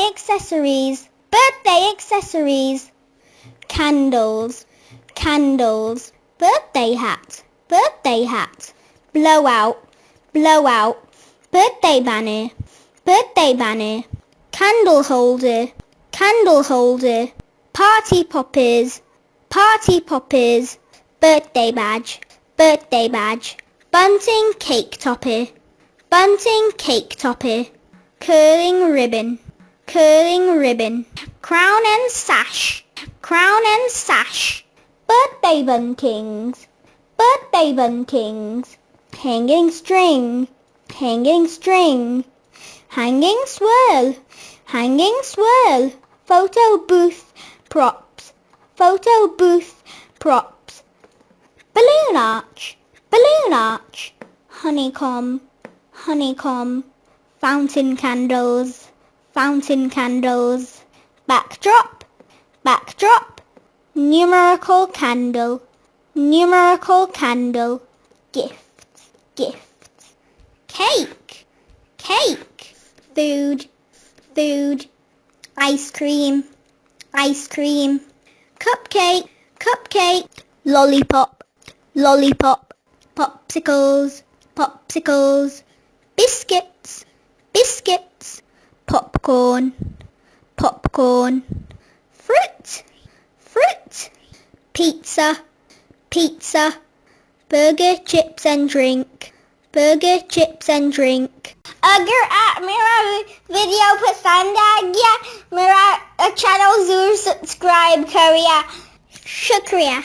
Birthday accessories. Birthday accessories. Candles. Candles. Birthday hat. Birthday hat. Blowout. Blowout. Birthday banner. Birthday banner. Candle holder. Candle holder. Party poppers. Party poppers. Birthday badge. Birthday badge. Bunting cake topper. Bunting cake topper. Curling ribbon. Curling ribbon. Crown and sash. Crown and sash. Birthday buntings. Birthday buntings. Hanging string. Hanging string. Hanging swirl. Hanging swirl. Photo booth props. Photo booth props. Balloon arch. Balloon arch. Honeycomb. Honeycomb. Fountain candles. Fountain candles. Backdrop. Backdrop. Numerical candle. Numerical candle. Gifts. Gifts. Cake. Cake. Food. Food. Ice cream. Ice cream. Cupcake. Cupcake. Lollipop. Lollipop. Popsicles. Popsicles. Biscuits. Biscuits. Popcorn. Popcorn. Fruit. Fruit. Pizza. Pizza. Burger, chips and drink. Burger, chips and drink. अगर आप मेरा video पसंद आ गया मेरा channel जरूर subscribe करिए शुक्रिया